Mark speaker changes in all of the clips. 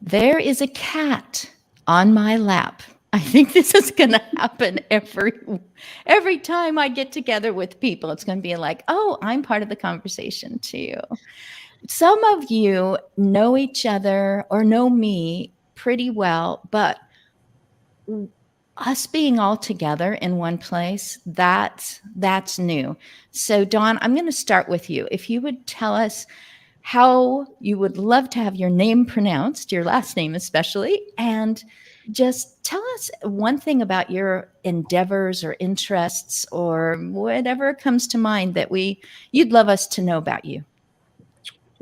Speaker 1: There is a cat on my lap. I think this is going to happen every time I get together with people. It's going to be like, oh, I'm part of the conversation too. Some of you know each other or know me pretty well, but us being all together in one place, that's new. So Dawn, I'm going to start with you. If you would tell us how you would love to have your name pronounced, your last name especially, and just tell us one thing about your endeavors or interests or whatever comes to mind that you'd love us to know about you.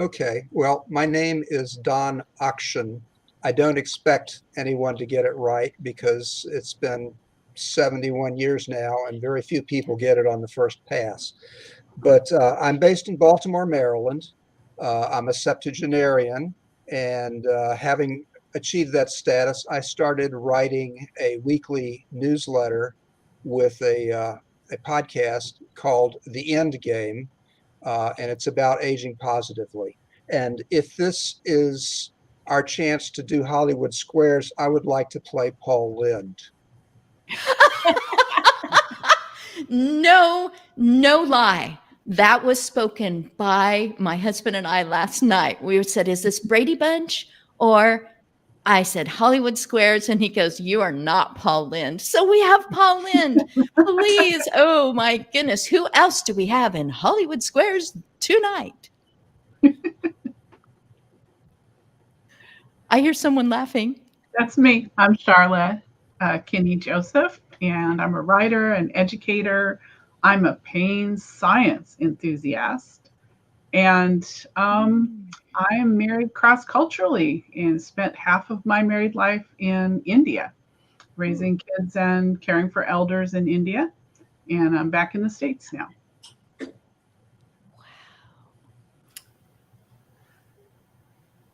Speaker 2: Okay, well, my name is Don Akshin. I don't expect anyone to get it right because it's been 71 years now and very few people get it on the first pass. But I'm based in Baltimore, Maryland. I'm a septuagenarian, and having achieved that status, I started writing a weekly newsletter with a podcast called The End Game, and it's about aging positively. And if this is our chance to do Hollywood Squares, I would like to play Paul Lynde.
Speaker 1: No, no lie. That was spoken by my husband and I last night. We said, is this Brady Bunch? Or I said, Hollywood Squares. And he goes, you are not Paul Lynde. So we have Paul Lynde. Please. Oh my goodness. Who else do we have in Hollywood Squares tonight? I hear someone laughing.
Speaker 3: That's me. I'm Charlotte Kinney Joseph, and I'm a writer, an educator. I'm a pain science enthusiast, and I am married cross culturally and spent half of my married life in India, raising kids and caring for elders in India. And I'm back in the States now.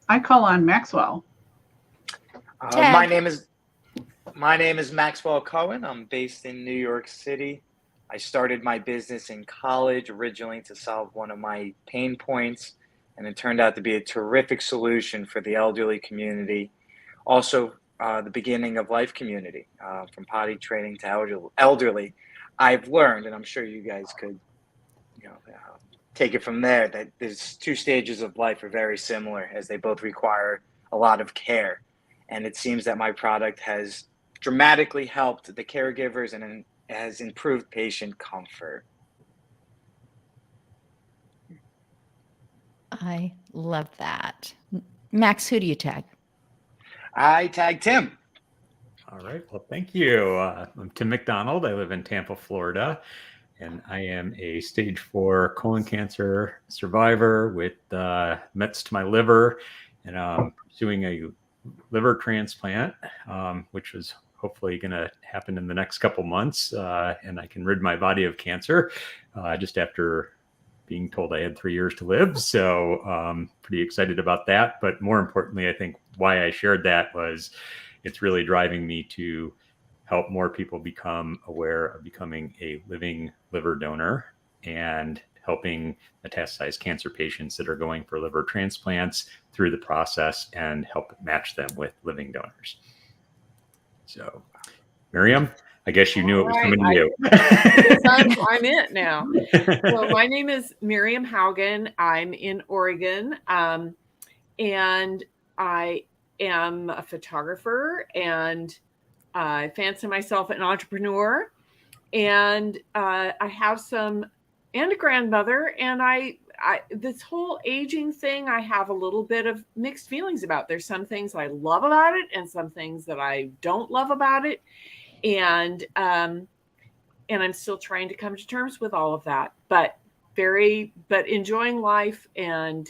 Speaker 3: I call on Maxwell.
Speaker 4: My name is Maxwell Cohen. I'm based in New York City. I started my business in college originally to solve one of my pain points, and it turned out to be a terrific solution for the elderly community. Also, the beginning of life community, from potty training to elderly. I've learned, and I'm sure you guys could, take it from there, that there's two stages of life are very similar, as they both require a lot of care. And it seems that my product has dramatically helped the caregivers and has improved patient comfort.
Speaker 1: I love that. Max, who do you tag?
Speaker 4: I tag Tim.
Speaker 5: All right. Well, thank you. I'm Tim McDonald. I live in Tampa, Florida, and I am a stage 4 colon cancer survivor with mets to my liver, and I'm pursuing a liver transplant, which is hopefully going to happen in the next couple months, and I can rid my body of cancer just after being told I had 3 years to live. So pretty excited about that. But more importantly, I think why I shared that was it's really driving me to help more people become aware of becoming a living liver donor and helping metastasized cancer patients that are going for liver transplants through the process and help match them with living donors. So, Miriam, I guess you knew it was coming to you.
Speaker 6: I'm it now. So my name is Miriam Haugen. I'm in Oregon, and I am a photographer, and I fancy myself an entrepreneur, and I have and a grandmother, and I this whole aging thing, I have a little bit of mixed feelings about. There's some things I love about it and some things that I don't love about it. And I'm still trying to come to terms with all of that, but enjoying life. And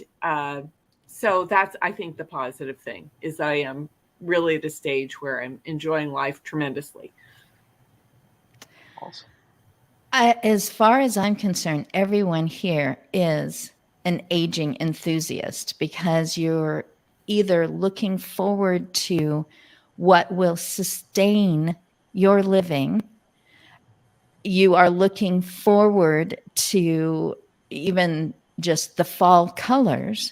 Speaker 6: so that's, I think, the positive thing is I am really at a stage where I'm enjoying life tremendously.
Speaker 4: Awesome.
Speaker 1: As far as I'm concerned, everyone here is an aging enthusiast because you're either looking forward to what will sustain your living. You are looking forward to even just the fall colors.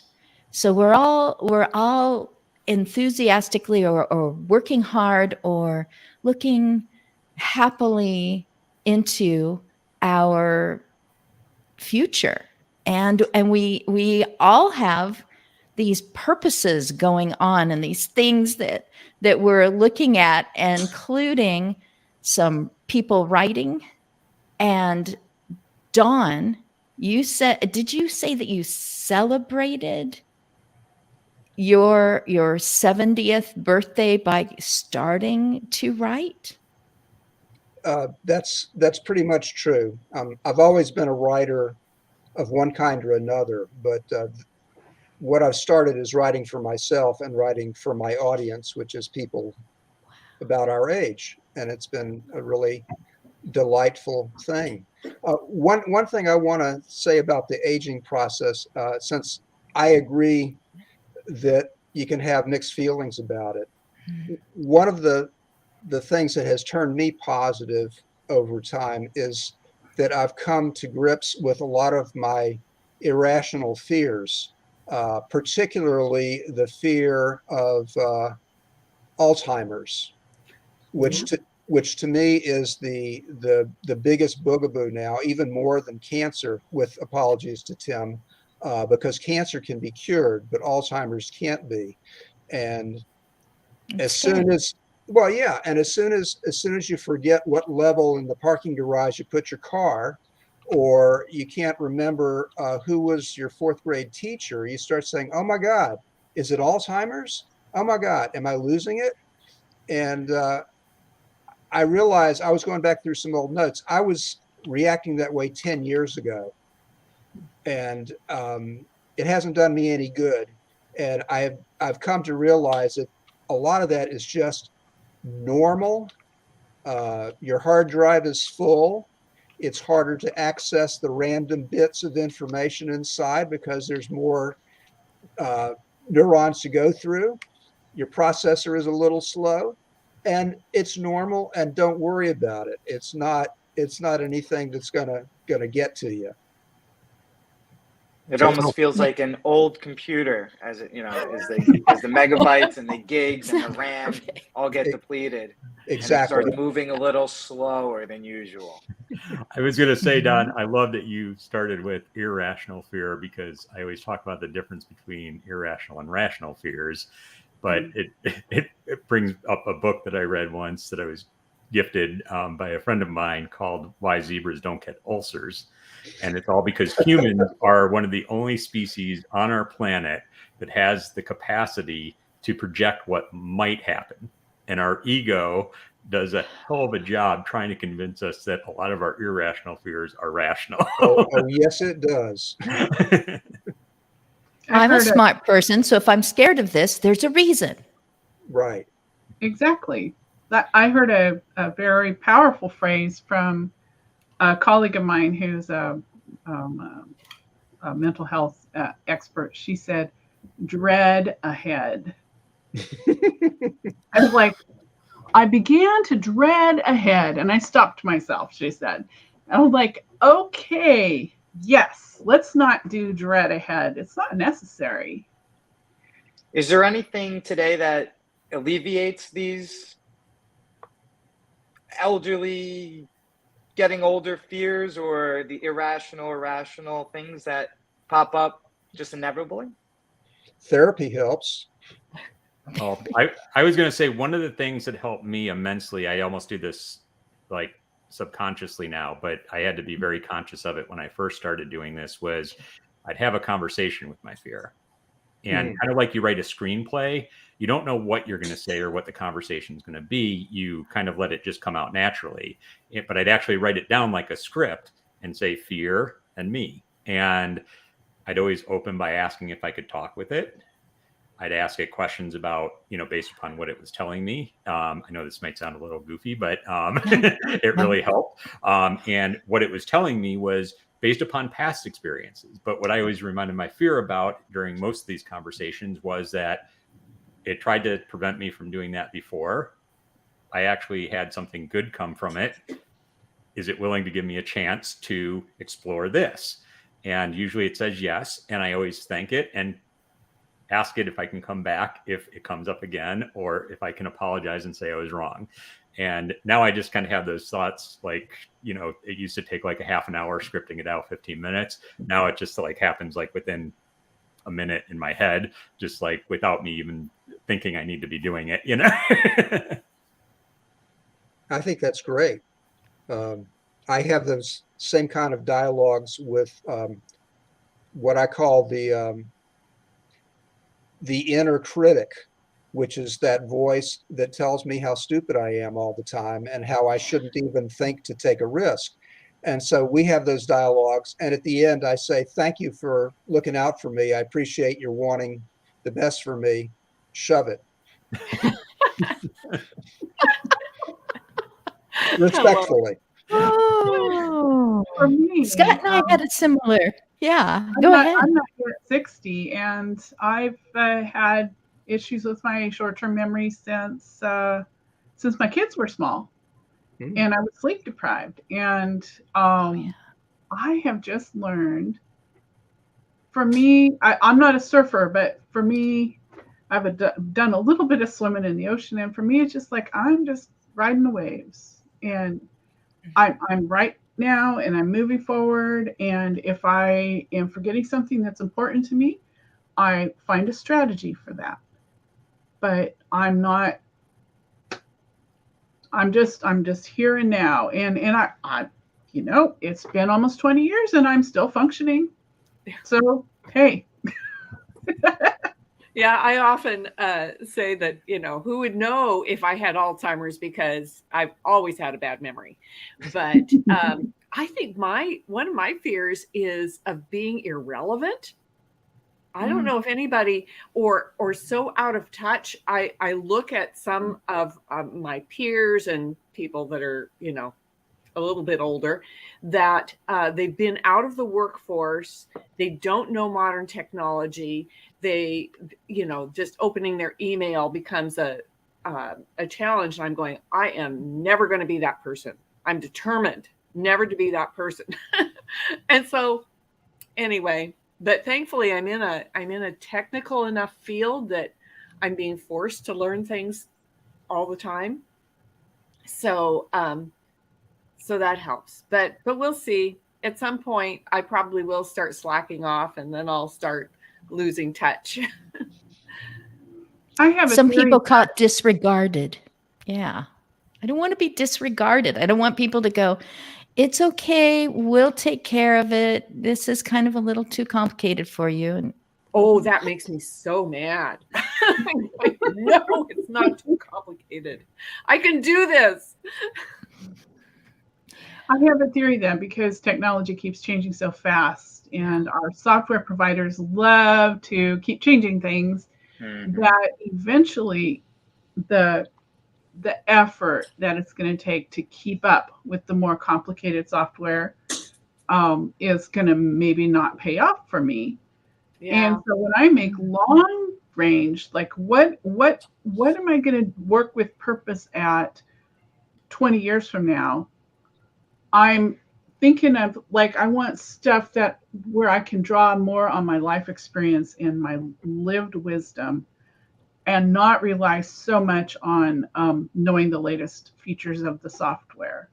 Speaker 1: So we're all enthusiastically or working hard or looking happily into our future. And we all have these purposes going on and these things that we're looking at, including some people writing. And Dawn, did you say that you celebrated your 70th birthday by starting to write?
Speaker 2: That's pretty much true. I've always been a writer of one kind or another, but what I've started is writing for myself and writing for my audience, which is people about our age, and it's been a really delightful thing. One thing I want to say about the aging process, since I agree that you can have mixed feelings about it, one of the things that has turned me positive over time is that I've come to grips with a lot of my irrational fears, particularly the fear of Alzheimer's, which to me is the biggest boogaboo now, even more than cancer, with apologies to Tim, because cancer can be cured, but Alzheimer's can't be. And as soon as you forget what level in the parking garage you put your car, or you can't remember who was your fourth grade teacher, you start saying, oh my God, is it Alzheimer's? Oh my God, am I losing it? And I realized I was going back through some old notes. I was reacting that way 10 years ago, and it hasn't done me any good. And I've come to realize that a lot of that is just normal. Your hard drive is full. It's harder to access the random bits of information inside because there's more neurons to go through. Your processor is a little slow, and it's normal, and don't worry about it. It's not anything that's gonna get to you.
Speaker 4: It almost feels like an old computer, as it, as the megabytes and the gigs and the RAM all get depleted.
Speaker 2: Exactly.
Speaker 4: And it starts moving a little slower than usual.
Speaker 5: I was going to say, Don, I love that you started with irrational fear, because I always talk about the difference between irrational and rational fears. But it brings up a book that I read once that I was gifted by a friend of mine called Why Zebras Don't Get Ulcers. And it's all because humans are one of the only species on our planet that has the capacity to project what might happen. And our ego does a hell of a job trying to convince us that a lot of our irrational fears are rational.
Speaker 2: Oh, yes, it does.
Speaker 1: I'm a smart person, so if I'm scared of this, there's a reason.
Speaker 2: Right.
Speaker 3: Exactly. I heard a very powerful phrase from a colleague of mine who's a mental health expert. She said, dread ahead. I was like, I began to dread ahead, and I stopped myself, she said. I was like, okay, yes, let's not do dread ahead. It's not necessary.
Speaker 4: Is there anything today that alleviates these elderly, getting older fears, or the irrational things that pop up just inevitably?
Speaker 2: Therapy helps.
Speaker 5: Oh, I was going to say, one of the things that helped me immensely, I almost do this like subconsciously now, but I had to be very conscious of it when I first started doing this, was I'd have a conversation with my fear. And kind of like you write a screenplay, you don't know what you're going to say or what the conversation is going to be. You kind of let it just come out naturally. But I'd actually write it down like a script and say fear and me. And I'd always open by asking if I could talk with it. I'd ask it questions about, based upon what it was telling me. I know this might sound a little goofy, but it really helped. And what it was telling me was based upon past experiences. But what I always reminded my fear about during most of these conversations was that it tried to prevent me from doing that before. I actually had something good come from it. Is it willing to give me a chance to explore this? And usually it says yes. And I always thank it. And ask it if I can come back if it comes up again, or if I can apologize and say I was wrong. And now I just kind of have those thoughts, like, you know, it used to take like a half an hour scripting it out, 15 minutes. Now it just like happens like within a minute in my head, just like without me even thinking I need to be doing it, you know?
Speaker 2: I think that's great. I have those same kind of dialogues with what I call the inner critic, which is that voice that tells me how stupid I am all the time and how I shouldn't even think to take a risk. And so we have those dialogues. And at the end, I say, thank you for looking out for me. I appreciate your wanting the best for me. Shove it. Respectfully.
Speaker 1: Oh,
Speaker 3: For me,
Speaker 1: Scott and I had a similar. Yeah,
Speaker 3: I'm
Speaker 1: go
Speaker 3: not,
Speaker 1: ahead.
Speaker 3: I'm not yet 60, and I've had issues with my short-term memory since my kids were small, and I was sleep deprived. And I have just learned. For me, I'm not a surfer, but for me, I've done a little bit of swimming in the ocean, and for me, it's just like I'm just riding the waves, and I'm right now, and I'm moving forward. And if I am forgetting something that's important to me, I find a strategy for that. But I'm not. I'm just here and now, and I you know, it's been almost 20 years, and I'm still functioning. So hey.
Speaker 6: Yeah, I often say that, you know, who would know if I had Alzheimer's, because I've always had a bad memory. But I think one of my fears is of being irrelevant. I don't know if anybody or so out of touch. I look at some of my peers and people that are, you know, a little bit older, that they've been out of the workforce. They don't know modern technology. They, you know, just opening their email becomes a challenge. And I'm going, I am never going to be that person. I'm determined never to be that person. And so anyway, but thankfully I'm in a technical enough field that I'm being forced to learn things all the time. So, so that helps, but we'll see. At some point, I probably will start slacking off, and then I'll start losing touch.
Speaker 3: I have
Speaker 1: Some people call it disregarded. Yeah. I don't want to be disregarded. I don't want people to go, it's okay, we'll take care of it. This is kind of a little too complicated for you. And
Speaker 6: oh, that makes me so mad. Like, no, it's not too complicated. I can do this.
Speaker 3: I have a theory then, because technology keeps changing so fast, and our software providers love to keep changing things, that eventually the effort that it's going to take to keep up with the more complicated software is going to maybe not pay off for me. Yeah. And so when I make long range, like what am I going to work with purpose at 20 years from now? I'm thinking of, like, I want stuff that where I can draw more on my life experience and my lived wisdom, and not rely so much on knowing the latest features of the software.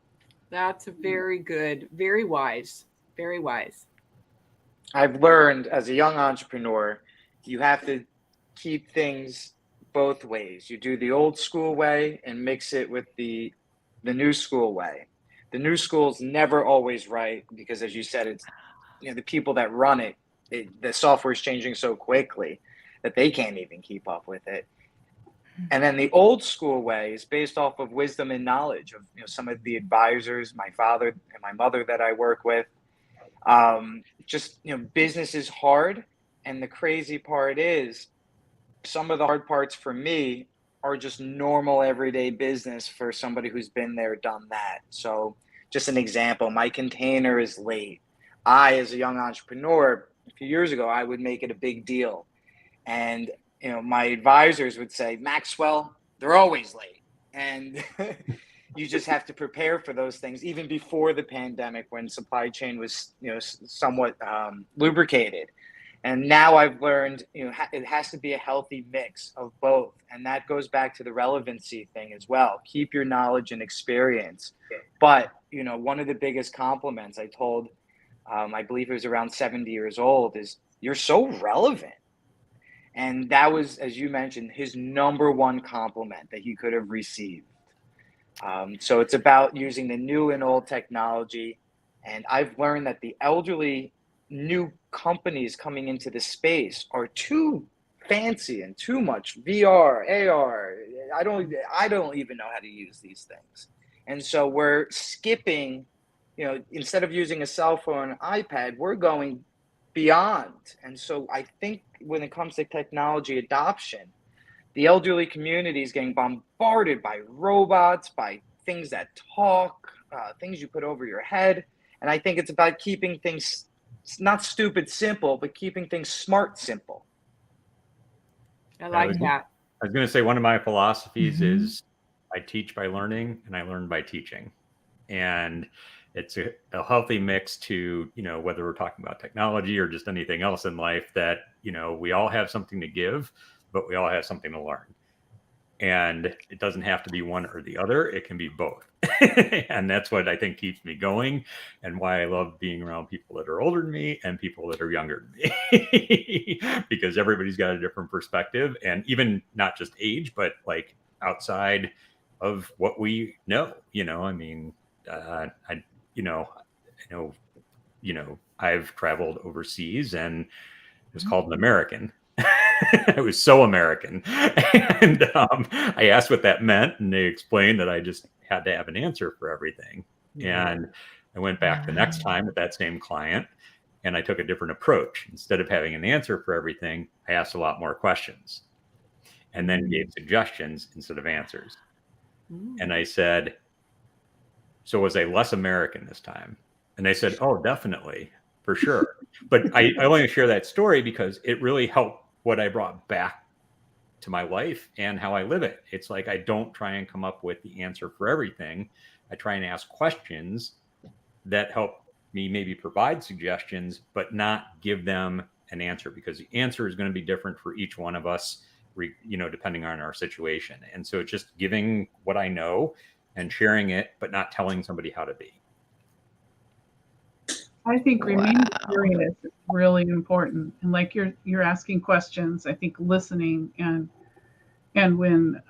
Speaker 6: That's very good. Very wise. Very wise.
Speaker 4: I've learned as a young entrepreneur, you have to keep things both ways. You do the old school way and mix it with the new school way. The new school's never always right, because, as you said, it's, you know, the people that run it, the software is changing so quickly that they can't even keep up with it. And then the old school way is based off of wisdom and knowledge of, you know, some of the advisors, my father and my mother that I work with. Just, you know, business is hard, and the crazy part is some of the hard parts for me are just normal everyday business for somebody who's been there, done that. So just an example, my container is late. I, as a young entrepreneur, a few years ago, I would make it a big deal. And, you know, my advisors would say, Maxwell, they're always late. And you just have to prepare for those things, even before the pandemic, when supply chain was, you know, somewhat lubricated. And now I've learned, it has to be a healthy mix of both. And that goes back to the relevancy thing as well. Keep your knowledge and experience. But, one of the biggest compliments I told, I believe he was around 70 years old, is you're so relevant. And that was, as you mentioned, his number one compliment that he could have received. So it's about using the new and old technology. And I've learned that the elderly new companies coming into the space are too fancy and too much VR, AR. I don't even know how to use these things. And so we're skipping, instead of using a cell phone, iPad, we're going beyond. And so I think when it comes to technology adoption, the elderly community is getting bombarded by robots, by things that talk, things you put over your head. And I think it's about keeping things not stupid simple, but keeping things smart simple.
Speaker 6: I like that.
Speaker 5: I was going to say one of my philosophies
Speaker 1: Mhm.
Speaker 5: is I teach by learning and I learn by teaching. And it's a healthy mix to, whether we're talking about technology or just anything else in life, that, we all have something to give, but we all have something to learn. And it doesn't have to be one or the other. It can be both. And that's what I think keeps me going and why I love being around people that are older than me and people that are younger than me. Because everybody's got a different perspective, and even not just age, but like outside of what we know. I mean, I know, I've traveled overseas and was called an American. It was so American. And I asked what that meant, and they explained that I just had to have an answer for everything. And I went back the next time with that same client, and I took a different approach. Instead of having an answer for everything, I asked a lot more questions and then gave suggestions instead of answers. And I said, so was I less American this time? And they said, oh, definitely, for sure. But I only share that story because it really helped what I brought back to my life and how I live it. It's like I don't try and come up with the answer for everything. I try and ask questions that help me maybe provide suggestions, but not give them an answer, because the answer is going to be different for each one of us, depending on our situation. And so it's just giving what I know and sharing it, but not telling somebody how to be.
Speaker 3: I think remaining curious is really important, and like you're asking questions. I think listening and when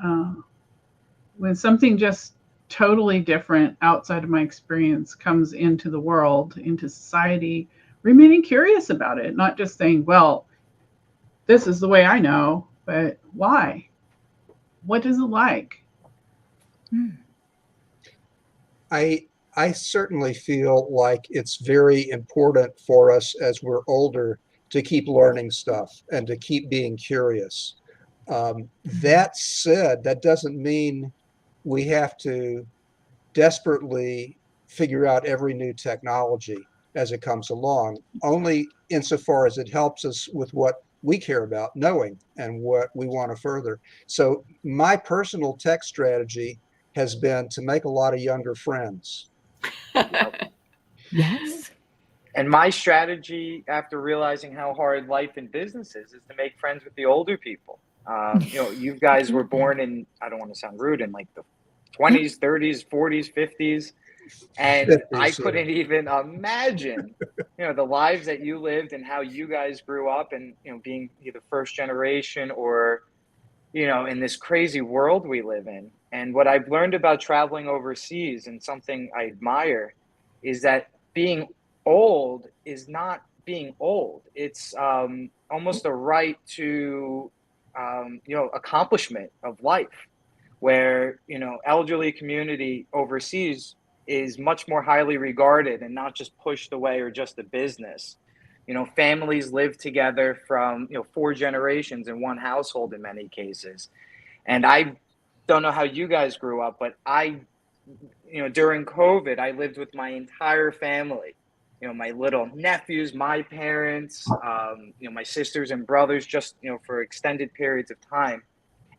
Speaker 3: something just totally different outside of my experience comes into the world, into society, remaining curious about it, not just saying, well, this is the way I know, but why? What is it like?
Speaker 2: I certainly feel like it's very important for us as we're older to keep learning stuff and to keep being curious. That said, that doesn't mean we have to desperately figure out every new technology as it comes along, only insofar as it helps us with what we care about knowing and what we want to further. So my personal tech strategy has been to make a lot of younger friends.
Speaker 1: Yes.
Speaker 4: And my strategy, after realizing how hard life in business is to make friends with the older people. You guys were born in, I don't want to sound rude, in like the 20s, 30s, 40s, 50s. And
Speaker 2: 50s,
Speaker 4: I couldn't even imagine, the lives that you lived and how you guys grew up, and, being either first generation or, in this crazy world we live in. And what I've learned about traveling overseas, and something I admire, is that being old is not being old. It's almost a right to, accomplishment of life, where, elderly community overseas is much more highly regarded and not just pushed away or just a business. Families live together from, 4 generations in one household in many cases. And I don't know how you guys grew up, but during COVID, I lived with my entire family. My little nephews, my parents, my sisters and brothers, just, for extended periods of time.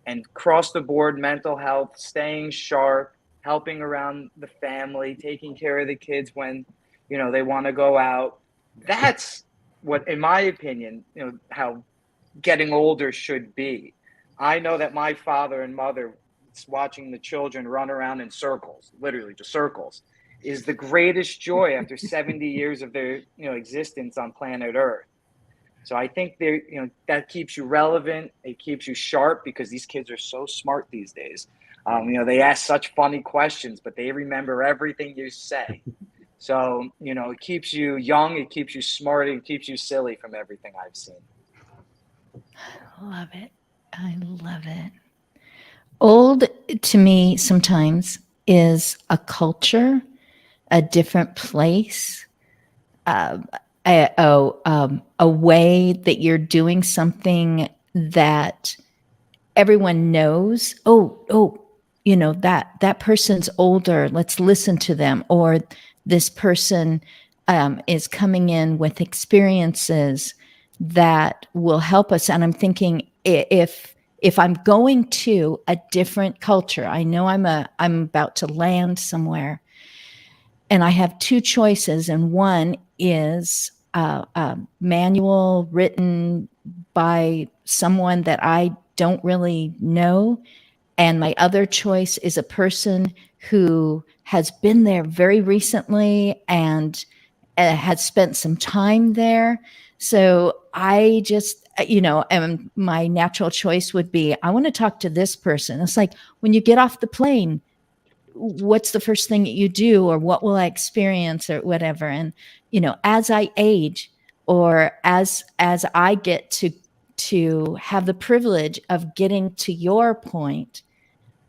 Speaker 4: And across the board, mental health, staying sharp, helping around the family, taking care of the kids when, they want to go out. That's what, in my opinion, how getting older should be. I know that my father and mother, watching the children run around in circles, literally just circles, is the greatest joy after 70 years of their existence on planet Earth. So I think that keeps you relevant. It keeps you sharp because these kids are so smart these days. They ask such funny questions, but they remember everything you say. So, it keeps you young, it keeps you smart, it keeps you silly from everything I've seen.
Speaker 1: Love it. I love it. Old to me sometimes is a culture, a different place, a way that you're doing something that everyone knows. That person's older. Let's listen to them. Or this person is coming in with experiences that will help us. And I'm thinking, if I'm going to a different culture, I know I'm about to land somewhere, and I have two choices, and one is a manual written by someone that I don't really know, and my other choice is a person who has been there very recently and has spent some time there. So I just, and my natural choice would be, I want to talk to this person. It's like when you get off the plane, what's the first thing that you do, or what will I experience, or whatever. And, as I age, or as I get to have the privilege of getting to your point,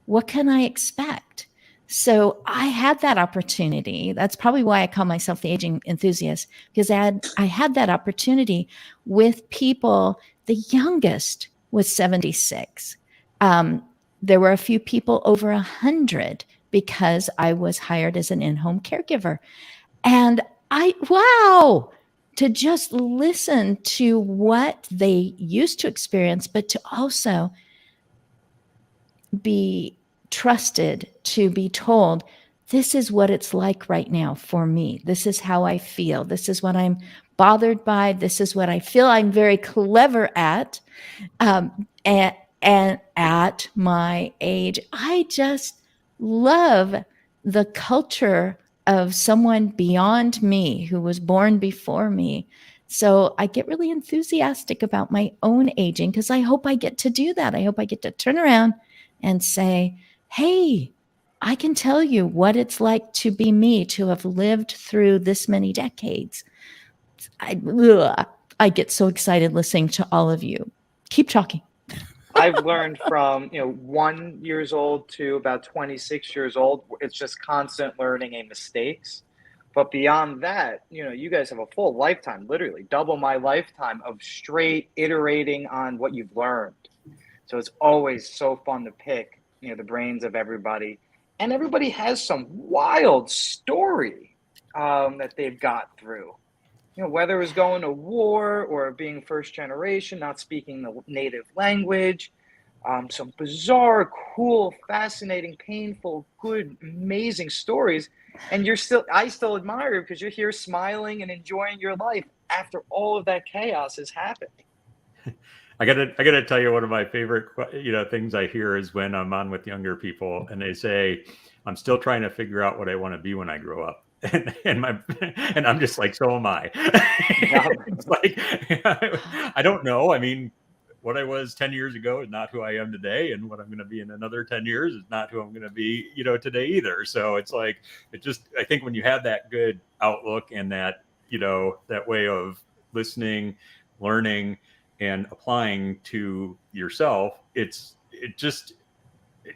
Speaker 1: what can I expect? So I had that opportunity. That's probably why I call myself the aging enthusiast, because I had that opportunity with people. The youngest was 76. There were a few people over 100 because I was hired as an in-home caregiver. And to just listen to what they used to experience, but to also be trusted, to be told, this is what it's like right now for me. This is how I feel. This is what I'm bothered by. This is what I feel I'm very clever at. And at my age, I just love the culture of someone beyond me who was born before me. So I get really enthusiastic about my own aging, because I hope I get to do that. I hope I get to turn around and say, hey, I can tell you what it's like to be me, to have lived through this many decades. I get so excited listening to all of you. Keep talking.
Speaker 4: I've learned from 1 years old to about 26 years old. It's just constant learning and mistakes. But beyond that, you guys have a full lifetime, literally double my lifetime of straight iterating on what you've learned. So it's always so fun to pick, the brains of everybody. And everybody has some wild story that they've got through. Whether it was going to war or being first generation, not speaking the native language, some bizarre, cool, fascinating, painful, good, amazing stories. And I still admire you because you're here smiling and enjoying your life after all of that chaos has happened.
Speaker 5: I gotta tell you, one of my favorite things I hear is when I'm on with younger people and they say, I'm still trying to figure out what I want to be when I grow up. And I'm just like, so am I. It's like, I don't know. I mean, what I was 10 years ago is not who I am today, and what I'm going to be in another 10 years is not who I'm going to be, today either. So it's like, I think when you have that good outlook and that, that way of listening, learning, and applying to yourself,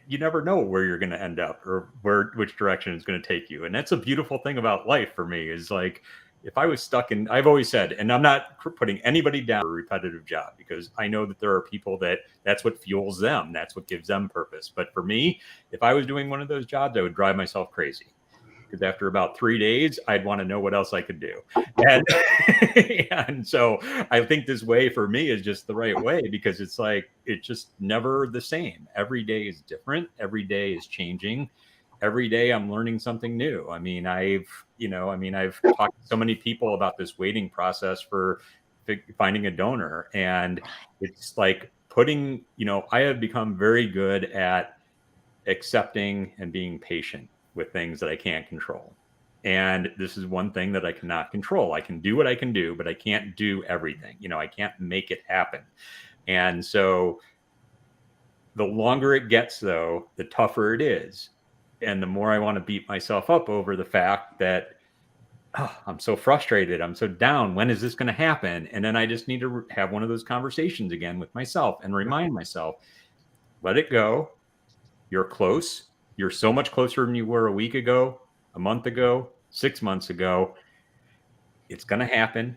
Speaker 5: you never know where you're going to end up or which direction it's going to take you. And that's a beautiful thing about life for me, is like, if I was stuck in, I've always said, and I'm not putting anybody down for a repetitive job, because I know that there are people that's what fuels them. That's what gives them purpose. But for me, if I was doing one of those jobs, I would drive myself crazy, because after about 3 days, I'd want to know what else I could do. And so I think this way for me is just the right way, because it's like, it's just never the same. Every day is different. Every day is changing. Every day I'm learning something new. I mean, I've talked to so many people about this waiting process for finding a donor. And it's like putting, I have become very good at accepting and being patient with things that I can't control. And this is one thing that I cannot control. I can do what I can do, but I can't do everything. I can't make it happen. And so the longer it gets, though, the tougher it is. And the more I want to beat myself up over the fact that, I'm so frustrated. I'm so down. When is this going to happen? And then I just need to have one of those conversations again with myself and remind myself, let it go. You're close. You're so much closer than you were a week ago, a month ago, 6 months ago. It's going to happen.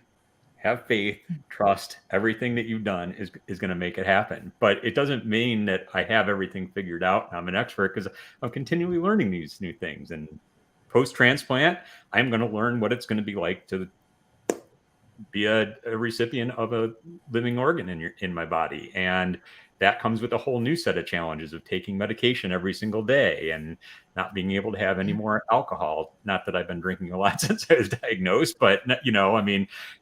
Speaker 5: Have faith, trust. Everything that you've done is going to make it happen. But it doesn't mean that I have everything figured out and I'm an expert, because I'm continually learning these new things. And post-transplant, I'm going to learn what it's going to be like to be a recipient of a living organ in my body. And that comes with a whole new set of challenges of taking medication every single day and not being able to have any more alcohol. Not that I've been drinking a lot since I was diagnosed, but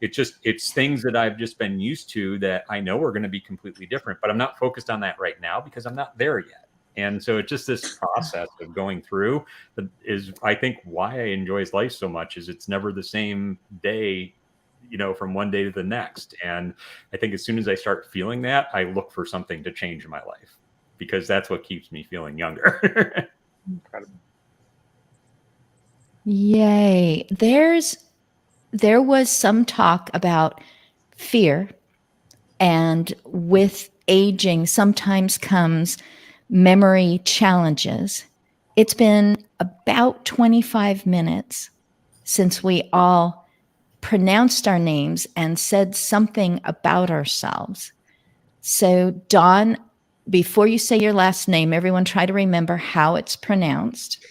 Speaker 5: it's things that I've just been used to that I know are going to be completely different, but I'm not focused on that right now because I'm not there yet. And so it's just this process of going through that is, I think, why I enjoy life so much. Is it's never the same day, from one day to the next. And I think as soon as I start feeling that, I look for something to change in my life, because that's what keeps me feeling younger.
Speaker 1: Yay. There was some talk about fear, and with aging sometimes comes memory challenges. It's been about 25 minutes since we all pronounced our names and said something about ourselves. So, Don, before you say your last name, everyone try to remember how it's pronounced.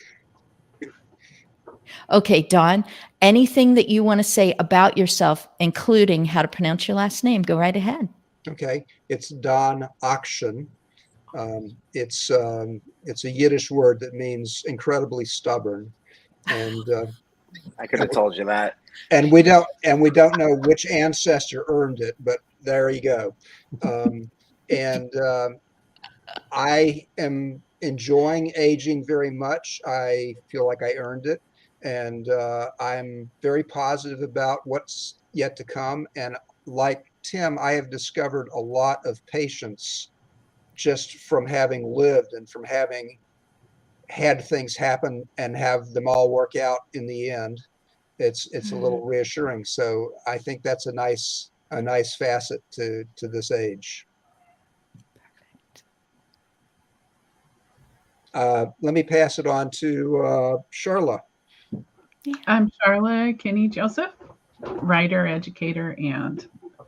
Speaker 1: Okay, Don, anything that you want to say about yourself, including how to pronounce your last name, go right ahead.
Speaker 2: Okay, it's Don Akshen. It's a Yiddish word that means incredibly stubborn, and
Speaker 4: I could have told you that.
Speaker 2: And we don't know which ancestor earned it, but there you go. I am enjoying aging very much. I feel like I earned it, and I'm very positive about what's yet to come. And like Tim, I have discovered a lot of patience just from having lived and from having had things happen and have them all work out in the end. It's a little reassuring. So I think that's a nice facet to this age. Let me pass it on to Charla.
Speaker 3: I'm Charla Kinney Joseph, writer, educator, and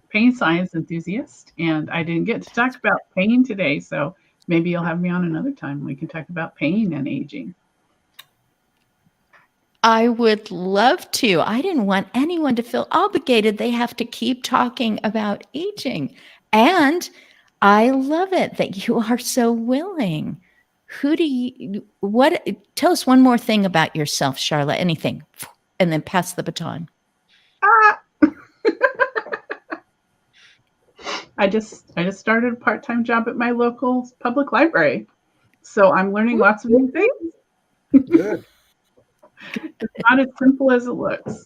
Speaker 3: pain science enthusiast. And I didn't get to talk about pain today, so maybe you'll have me on another time. We can talk about pain and aging.
Speaker 1: I would love to. I didn't want anyone to feel obligated. They have to keep talking about aging. And I love it that you are so willing. Tell us one more thing about yourself, Charla, anything, and then pass the baton.
Speaker 3: I just started a part-time job at my local public library. So I'm learning lots of new things.
Speaker 2: Good.
Speaker 3: It's not as simple as it looks.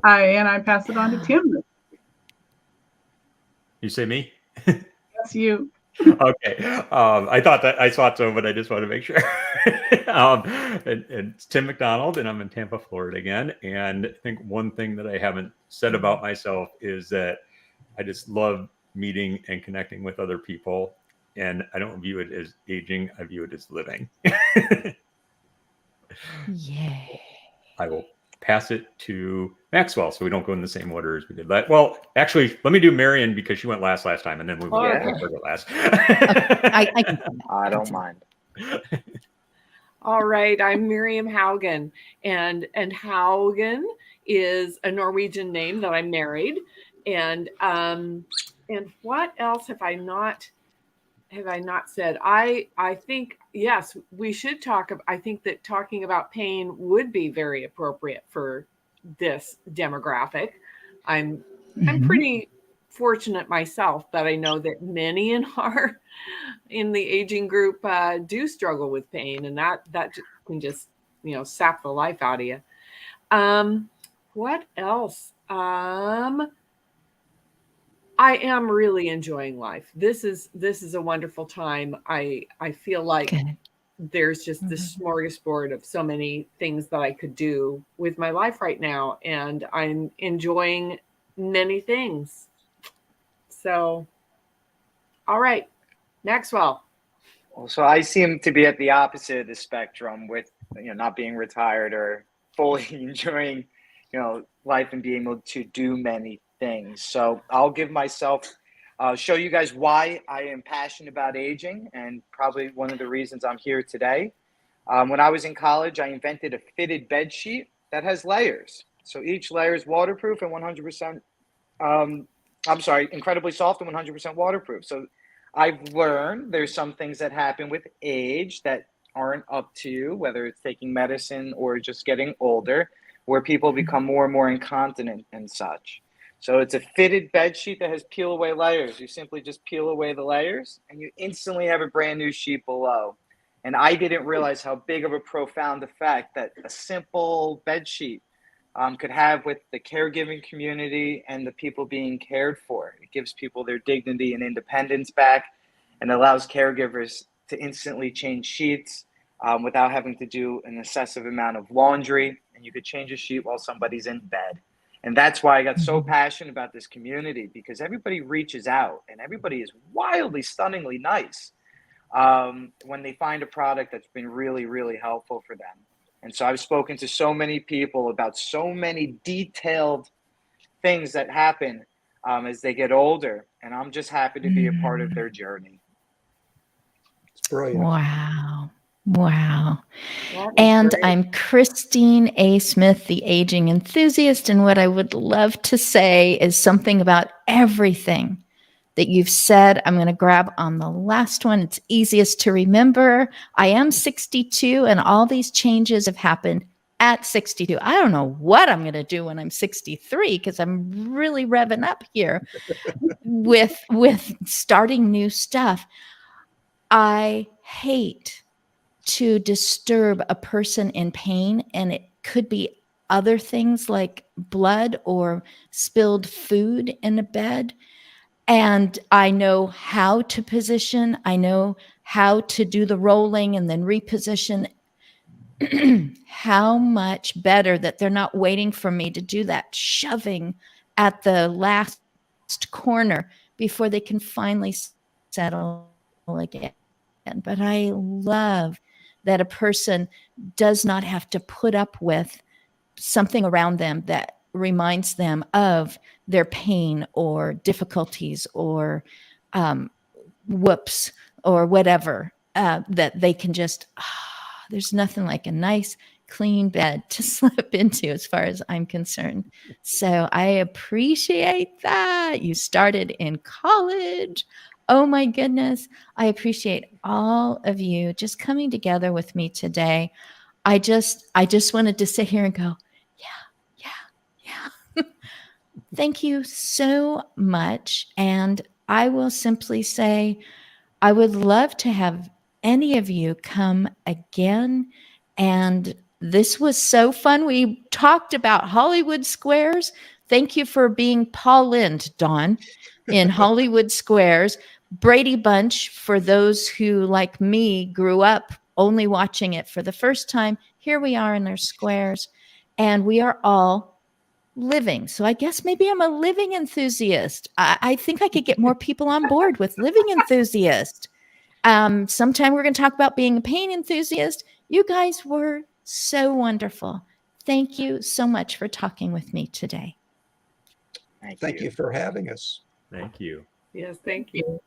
Speaker 3: I pass it on to Tim.
Speaker 5: You say me?
Speaker 3: That's you.
Speaker 5: Okay. I thought so, but I just want to make sure. And it's Tim McDonald, and I'm in Tampa, Florida again. And I think one thing that I haven't said about myself is that I just love meeting and connecting with other people. And I don't view it as aging. I view it as living.
Speaker 1: Yay.
Speaker 5: I will pass it to Maxwell, so we don't go in the same order as we did that. Well, actually, let me do Marion because she went last time, and then we will go last.
Speaker 4: I don't mind.
Speaker 6: All right, I'm Miriam Haugen, and Haugen is a Norwegian name that I married, and what else have I not said? I think, yes, we should talk. I think that talking about pain would be very appropriate for this demographic. I'm pretty fortunate myself, but I know that many in the aging group do struggle with pain, and that can just sap the life out of you. What else? I am really enjoying life. This is a wonderful time. I feel like
Speaker 1: Good.
Speaker 6: there's just this smorgasbord of so many things that I could do with my life right now, and I'm enjoying many things. So, all right, Maxwell.
Speaker 4: Well, so I seem to be at the opposite of the spectrum with not being retired or fully enjoying life and being able to do many things. So I'll give myself show you guys why I am passionate about aging, and probably one of the reasons I'm here today. When I was in college, I invented a fitted bed sheet that has layers. So each layer is waterproof and 100%, incredibly soft and 100% waterproof. So I've learned there's some things that happen with age that aren't up to you, whether it's taking medicine or just getting older, where people become more and more incontinent and such. So it's a fitted bed sheet that has peel away layers. You simply just peel away the layers and you instantly have a brand new sheet below. And I didn't realize how big of a profound effect that a simple bed sheet could have with the caregiving community and the people being cared for. It gives people their dignity and independence back, and allows caregivers to instantly change sheets without having to do an excessive amount of laundry. And you could change a sheet while somebody's in bed. And that's why I got so passionate about this community, because everybody reaches out and everybody is wildly, stunningly nice when they find a product that's been really, really helpful for them. And so I've spoken to so many people about so many detailed things that happen as they get older. And I'm just happy to be a part of their journey.
Speaker 2: It's brilliant.
Speaker 1: Wow. Wow.
Speaker 6: That is
Speaker 1: And
Speaker 6: great.
Speaker 1: I'm Christine A. Smith, the aging enthusiast. And what I would love to say is something about everything that you've said. I'm going to grab on the last one. It's easiest to remember. I am 62, and all these changes have happened at 62. I don't know what I'm going to do when I'm 63, because I'm really revving up here with starting new stuff. I hate to disturb a person in pain, and it could be other things like blood or spilled food in a bed. And I know how to position. I know how to do the rolling and then reposition. How much better that they're not waiting for me to do that shoving at the last corner before they can finally settle again. But I love that a person does not have to put up with something around them that reminds them of their pain or difficulties or whoops or whatever, that they can just, there's nothing like a nice, clean bed to slip into as far as I'm concerned. So I appreciate that. You started in college. Oh my goodness. I appreciate all of you just coming together with me today. I just wanted to sit here and go, yeah. Thank you so much. And I will simply say, I would love to have any of you come again. And this was so fun. We talked about Hollywood Squares. Thank you for being Paul Lind, Dawn, in Hollywood Squares. Brady Bunch, for those who, like me, grew up only watching it for the first time. Here we are in our squares, and we are all living. So I guess maybe I'm a living enthusiast. I think I could get more people on board with living enthusiast. Sometime we're going to talk about being a pain enthusiast. You guys were so wonderful. Thank you so much for talking with me today.
Speaker 2: Thank you for having us.
Speaker 5: Thank you.
Speaker 6: Yes, thank you.